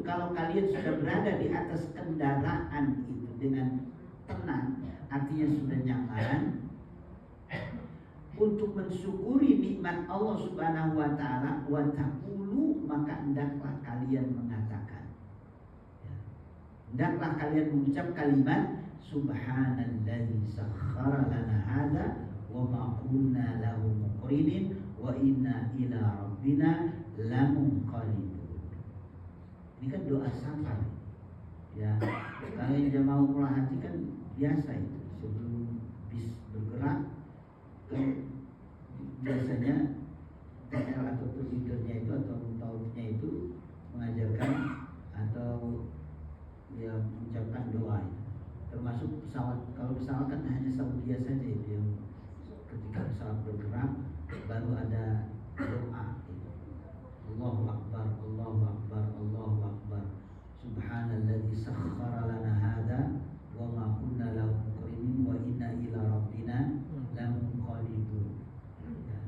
kalau kalian sudah berada di atas kendaraan itu dengan tenang, artinya sudah nyaman, untuk mensyukuri nikmat Allah Subhanahu wa taala, wa taqulu, maka hendaklah kalian mengatakan, hendaklah kalian mengucap kalimat subhanalladzi sakhkhara lana hadza wa ma kunna lahu muqrinin wa inna ila rabbina lamunqalibun. Ini kan doa safar. Ya, kalau yang jamaah umrah haji kan biasa itu, sebelum bis bergerak kan biasanya TL atau leadernya itu atau taufnya itu mengajarkan atau ya mengucapkan doa itu. Termasuk pesawat, kalau pesawat kan hanya Saudi saja itu yang ketika pesawat bergerak baru ada doa itu. Allahu Akbar, Allahu Akbar, Allahu Akbar. Subhanalladzi sakhkhara lana hadza wa ma kunna lahu muqrinin wa inna ila rabbina lamunqalibun.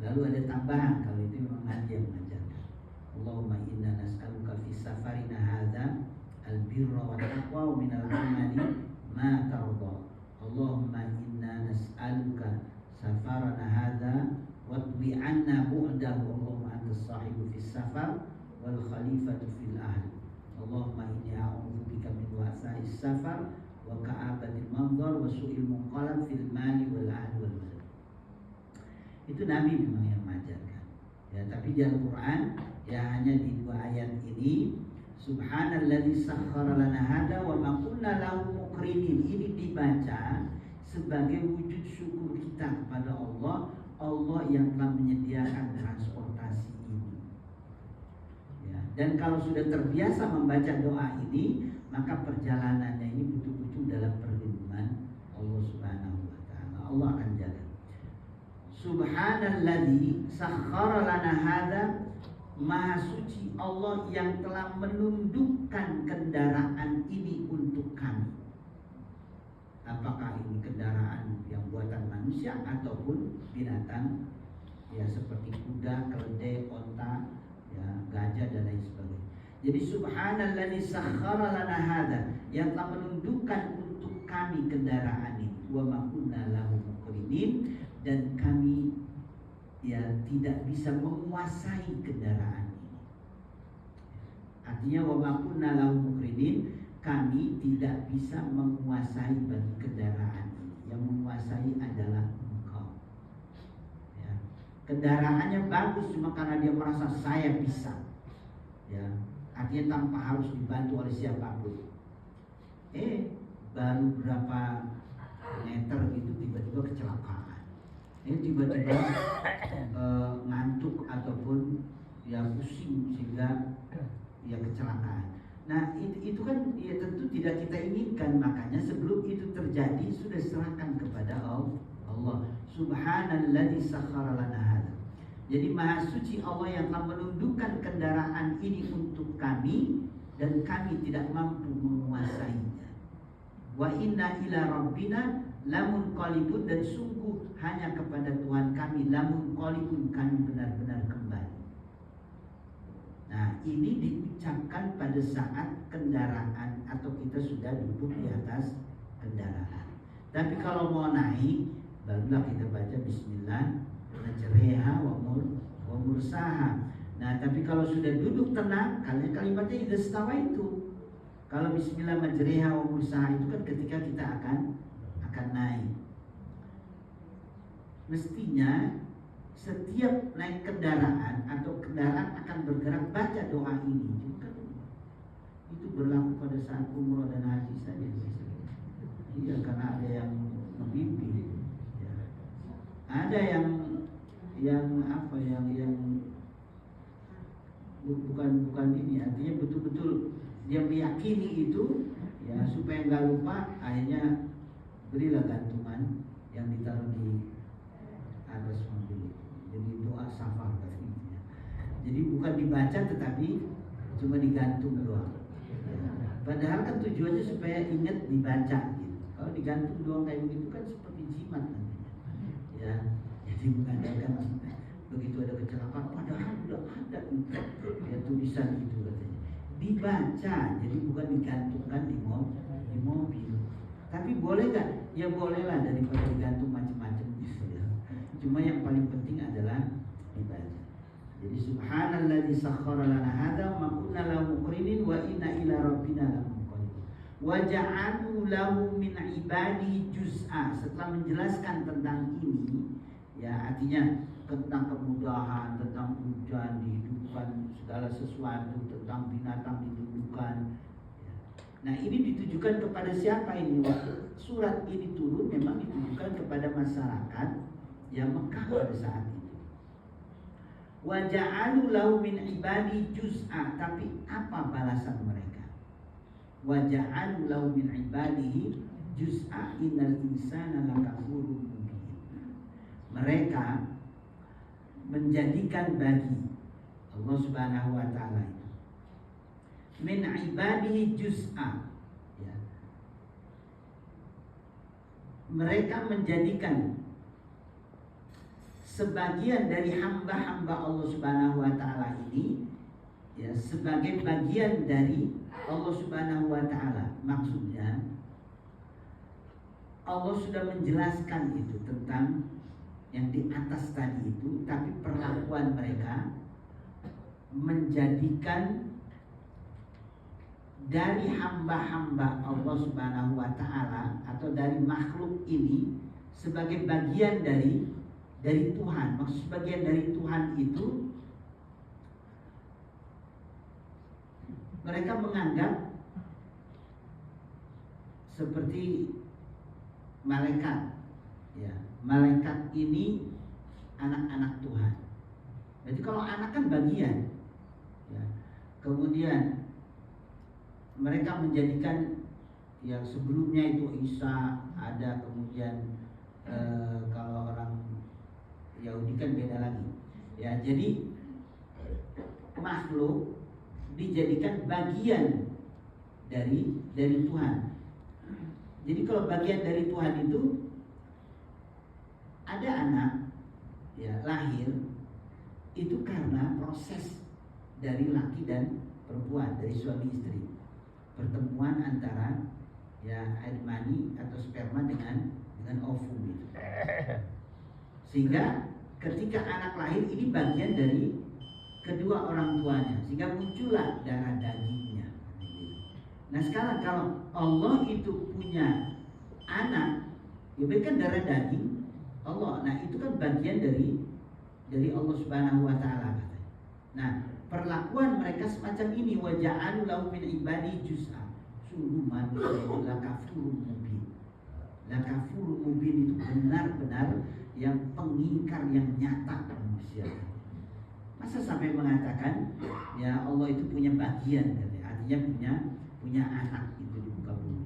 Lalu ada tambahan, kalau itu memang Nabi yang mengajarkan. Allahumma inna nas'aluka fi safarina hadza al-birra wa taqwa wa minal amali ma tarda. Allahumma inna nas'aluka safarana hadza wa twi anna bu'dahu. Allahumma antas sahibu fis safar wal khalifatu fil ahl. Allahumma inni a'udzubika min wa'sa'is safar wa ka'abatil manzar wa su'il munqalab fil mali wal ahli wal walad. Itu Nabi memang yang mengajarkan. Ya, tapi di Al-Qur'an ya hanya di dua ayat ini, subhanalladzi sakhkhara lana hadza wa ma kunna lahu muqrinin. Ini dibaca sebagai wujud syukur kita kepada Allah, Allah yang telah menyediakan transportasi ini. Ya, dan kalau sudah terbiasa membaca doa ini, maka perjalanannya ini betul-betul dalam perlindungan Allah Subhanahu wa taala. Allah akan jaga. Subhanalladzi sakhkhara lana hadza, Maha suci Allah yang telah menundukkan kendaraan ini untuk kami. Apakah ini kendaraan yang buatan manusia ataupun binatang, ya seperti kuda, keledai, onta, ya gajah dan lain sebagainya. Jadi subhanalladzi sakhkhara lana hadza, yang telah menundukkan untuk kami kendaraan ini, wa ma kunna lahu muqrinin, dan kami ya tidak bisa menguasai kendaraan ini. Artinya wa ma kunna lahu muqrinin, kami tidak bisa menguasai bagi kendaraan ini. Yang menguasai adalah Engkau. Ya. Kendaraannya bagus cuma karena dia merasa saya bisa. Ya, artinya tanpa harus dibantu oleh siapapun. Baru berapa meter gitu tiba-tiba kecelakaan. Tiba-tiba ngantuk ataupun ya pusing sehingga ya kecelakaan. Nah itu kan ya tentu tidak kita inginkan. Makanya sebelum itu terjadi sudah serahkan kepada Allah. Subhanalladzi sakhkhara lana hadza. Jadi maha suci Allah yang telah menundukkan kendaraan ini untuk kami dan kami tidak mampu menguasainya. Wa inna ila rabbina lamunqalibun, dan sungguh hanya kepada Tuhan kami lamunqalibun, kami benar-benar kembali. Nah ini diucapkan pada saat kendaraan atau kita sudah duduk di atas kendaraan. Tapi kalau mau naik, barulah kita baca bismillah majriha wa mursaha. Nah tapi kalau sudah duduk tenang, kalimatnya idza stawa itu. Kalau bismillah majriha wa mursaha itu kan ketika kita akan naik. Mestinya setiap naik kendaraan atau kendaraan akan bergerak baca doa ini. Juga itu berlaku pada saat umroh dan haji saja. Iya, karena ada yang membimbing. Ya. Ada yang apa yang bukan ini, artinya betul-betul dia meyakini itu ya, supaya nggak lupa. Akhirnya berilah gantungan yang ditaruh di atas mobil. Jadi doa safar katanya. Jadi bukan dibaca tetapi cuma digantung doang. Padahal kan tujuannya supaya ingat dibaca gitu. Kalau digantung doang kayak begitu kan seperti jimat nantinya. Ya, jadi mengadakan begitu ada kecelakaan padahal udah ada ya tulisan itu katanya. dibaca, jadi bukan digantungkan di mobil. Tapi boleh nggak? Ya bolehlah, daripada digantung macam-macam gitu ya. Cuma yang paling penting adalah dibaca. Jadi subhanalladzi sakhkhara lana hadza ma kunna lahu muqrinin wa inna ila rabbina lamunqalibun. Wa ja'alu lahu min ibadihi juz'a. Setelah menjelaskan tentang ini, ya artinya tentang kemudahan, tentang hujan dihidupkan, segala sesuatu, tentang binatang dihidupkan. Nah ini ditujukan kepada siapa ini? Waktu surat ini turun memang ditujukan kepada masyarakat yang Mekah pada saat itu. Wa ja'alu lahu min ibadi juz'a. Tapi apa balasan mereka? Wa ja'alu lahu min ibadihi juz'a innal insana lakafurun mubin. Mereka menjadikan bagi Allah Subhanahu wa taala itu min ibadihi juz'a, ya. Mereka menjadikan sebagian dari hamba-hamba Allah Subhanahu wa taala ini, ya, sebagai bagian dari Allah Subhanahu wa taala. Maksudnya Allah sudah menjelaskan itu tentang yang di atas tadi itu, tapi perlakuan mereka menjadikan dari hamba-hamba Allah Subhanahu wa taala atau dari makhluk ini sebagai bagian dari Tuhan. Maksud bagian dari Tuhan itu mereka menganggap seperti malaikat, ya. Malaikat ini anak-anak Tuhan. Jadi kalau anak kan bagian, ya. Kemudian mereka menjadikan yang sebelumnya itu Isa ada, kemudian kalau orang Yahudi kan beda lagi, ya. Jadi makhluk dijadikan bagian dari Tuhan. Jadi kalau bagian dari Tuhan itu ada anak, ya, lahir itu karena proses dari laki dan perempuan, dari suami istri, pertemuan antara, ya, air mani atau sperma dengan ovum itu. Sehingga ketika anak lahir ini bagian dari kedua orang tuanya, sehingga muncullah darah dagingnya. Nah sekarang kalau Allah itu punya anak, ya kan darah daging Allah. Nah itu kan bagian dari Allah Subhanahu wa taala. Nah, perlakuan mereka semacam ini, wa ja'alu lahu min ibadi juz'a. Sungguh manusia itu lakafurun mubin. Lakafurun mubin itu benar-benar yang pengingkar yang nyata manusia. Masa sampai mengatakan ya Allah itu punya bagian, artinya punya anak itu di muka bumi.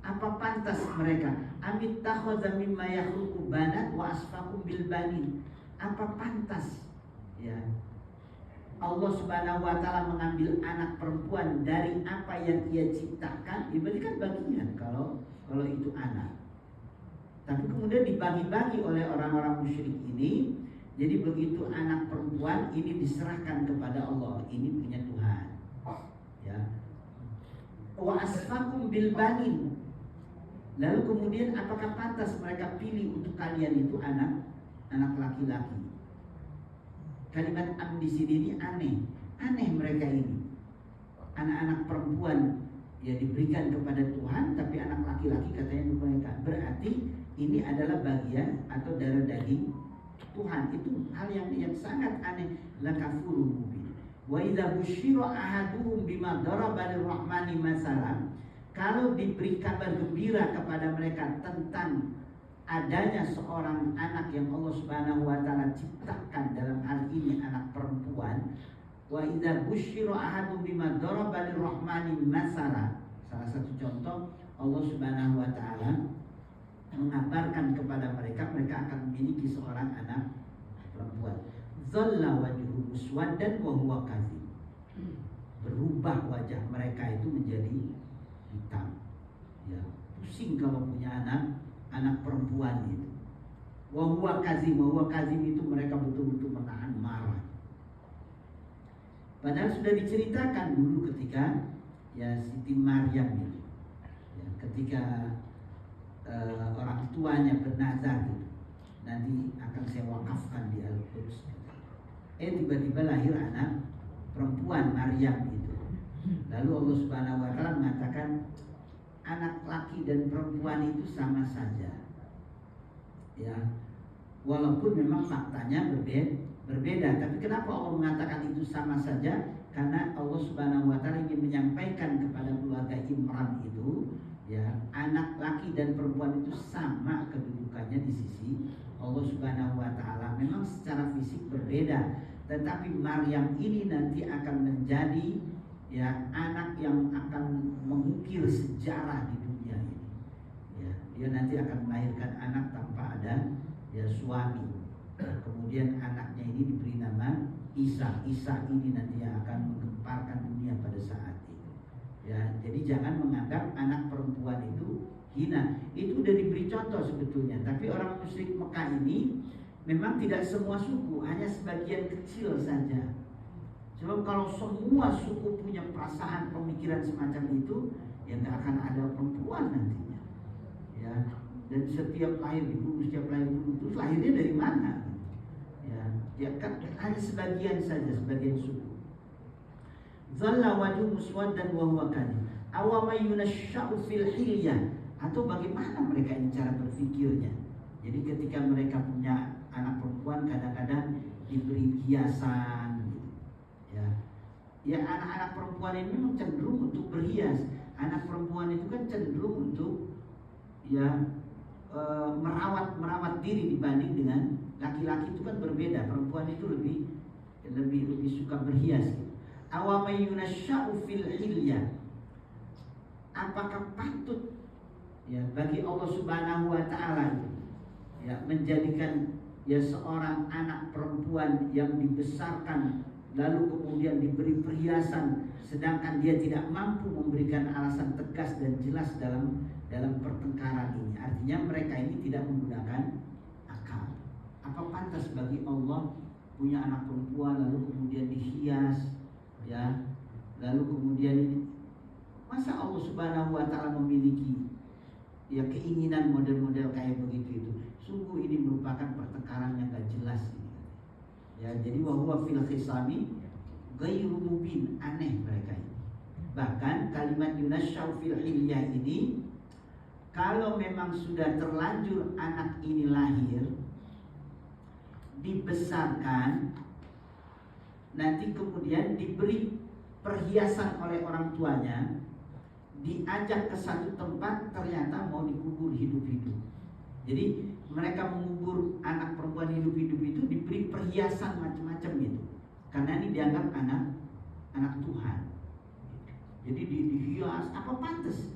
Apa pantas mereka? Amit takhadha mimma yakhluqu banat wa asfaqu bil banin. Apa pantas, ya, Allah Subhanahu wa taala mengambil anak perempuan dari apa yang Ia ciptakan? Ya berarti kan bagian kalau itu anak. Tapi kemudian dibagi-bagi oleh orang-orang musyrik ini. Jadi begitu anak perempuan ini diserahkan kepada Allah, ini punya Tuhan, ya. Wa asfaqu bil banin. Lalu kemudian apakah pantas mereka pilih untuk kalian itu anak laki-laki? Kalimat am di sini ini aneh mereka ini. Anak-anak perempuan ya diberikan kepada Tuhan, tapi anak laki-laki katanya mereka. Berarti ini adalah bagian atau darah daging Tuhan. Itu hal yang sangat aneh. Lakafurun mubin. Wa idza busyira ahaduhum bima daraba lirrahmani masalan. Kalau diberi kabar gembira kepada mereka tentang adanya seorang anak yang Allah Subhanahu wa taala ciptakan, dalam hal ini anak perempuan, wa idza busyira ahadum bima daraba lirrahmani masala. Salah satu contoh Allah Subhanahu wa taala mengabarkan kepada mereka akan memiliki seorang anak perempuan. Dhalla wajhu muswaddan wa huwa kadzib. Berubah wajah mereka itu menjadi hitam, ya, pusing kalau punya anak perempuan itu. Wa huwa kazim itu mereka betul-betul menahan marah. Padahal sudah diceritakan dulu ketika ya Siti Maryam itu, ya, ketika orang tuanya bernazar gitu, nanti akan saya wakafkan di Al-Quds. Tiba-tiba lahir anak perempuan Maryam itu. Lalu Allah Subhanahu wa taala mengatakan anak laki dan perempuan itu sama saja. Ya. Walaupun memang faktanya berbeda, tapi kenapa Allah mengatakan itu sama saja? Karena Allah Subhanahu wa taala ingin menyampaikan kepada keluarga Imran itu, ya, anak laki dan perempuan itu sama kedudukannya di sisi Allah Subhanahu wa taala. Memang secara fisik berbeda, tetapi Maryam ini nanti akan menjadi ya anak yang akan mengukir sejarah di dunia ini. Ya, dia nanti akan melahirkan anak tanpa ada ya suami. Kemudian anaknya ini diberi nama Isa. Isa ini nanti yang akan menggemparkan dunia pada saat itu. Ya, jadi jangan menganggap anak perempuan itu hina. Itu udah diberi contoh sebetulnya. Tapi orang musyrik Mekah ini memang tidak semua suku, hanya sebagian kecil saja. Sebab kalau semua suku punya perasaan pemikiran semacam itu, ya nggak akan ada perempuan nantinya. Ya, dan setiap lahir dibunuh, setiap lahir dibunuh, terus lahirnya dari mana? Ya kan hanya sebagian saja, sebagian suku. Zalla wajhu muswaddan wa huwa kadhib. Aw may yunashsha'u fil hilyah, atau bagaimana mereka ini cara berpikirnya? Jadi ketika mereka punya anak perempuan kadang-kadang diberi hiasan gitu. Ya anak-anak perempuan ini memang cenderung untuk berhias. Anak perempuan itu kan cenderung untuk ya merawat diri dibanding dengan laki-laki. Itu kan berbeda. Perempuan itu lebih suka berhias gitu. Awamay yunasya'u fil hilyah. Apakah patut ya bagi Allah Subhanahu wa taala ya menjadikan ya seorang anak perempuan yang dibesarkan lalu kemudian diberi perhiasan, sedangkan dia tidak mampu memberikan alasan tegas dan jelas dalam pertengkaran ini. Artinya mereka ini tidak menggunakan akal. Apa pantas bagi Allah punya anak perempuan lalu kemudian dihias, ya, lalu kemudian masa Allah Subhanahu wa taala memiliki ya keinginan model-model kayak begitu itu? Sungguh ini merupakan pertengkaran yang gak jelas ini. Ya, jadi wahwa fil khisami ghairu mubin, aneh mereka ini. Bahkan kalimat yunasyau fil hilyah ini, kalau memang sudah terlanjur anak ini lahir, dibesarkan, nanti kemudian diberi perhiasan oleh orang tuanya, diajak ke satu tempat, ternyata mau dikubur hidup-hidup. Jadi mereka mengubur anak perempuan hidup-hidup itu diberi perhiasan macam-macam gitu, karena ini dianggap anak Tuhan. Jadi dihias, apa pantas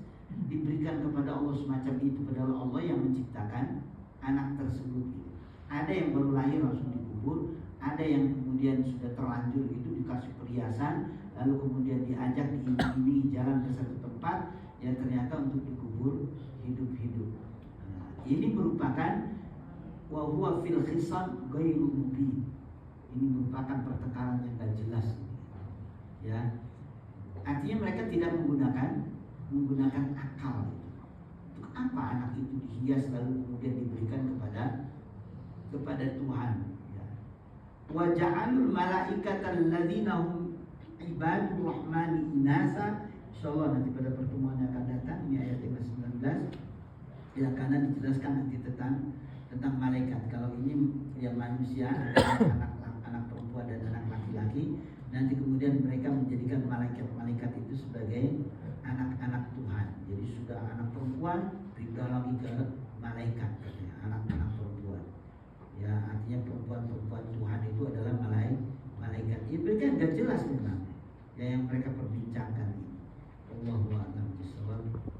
diberikan kepada Allah semacam itu, padahal Allah yang menciptakan anak tersebut gitu. Ada yang baru lahir langsung dikubur, ada yang kemudian sudah terlanjur itu dikasih perhiasan, lalu kemudian diajak diiming-imingi jalan ke satu tempat, ya ternyata untuk dikubur hidup-hidup. Ini merupakan wa huwa fil khisam ghairu mubin. Ini merupakan pertengkaran yang gak jelas. Ya. Artinya mereka tidak menggunakan akal. Untuk apa anak itu dihias lalu kemudian diberikan kepada Tuhan, ya. Wa ja'alul malaikata alladzina hum ibadur rahmani inasa. Insyaallah nanti pada pertemuan yang akan datang, ini ayat 19. Ya, karena dijelaskan nanti tentang malaikat. Kalau ini ya manusia, anak perempuan dan anak laki-laki, nanti kemudian mereka menjadikan malaikat itu sebagai anak-anak Tuhan. Jadi sudah anak perempuan pindah lagi ke malaikat, katanya, anak-anak perempuan. Ya, artinya perempuan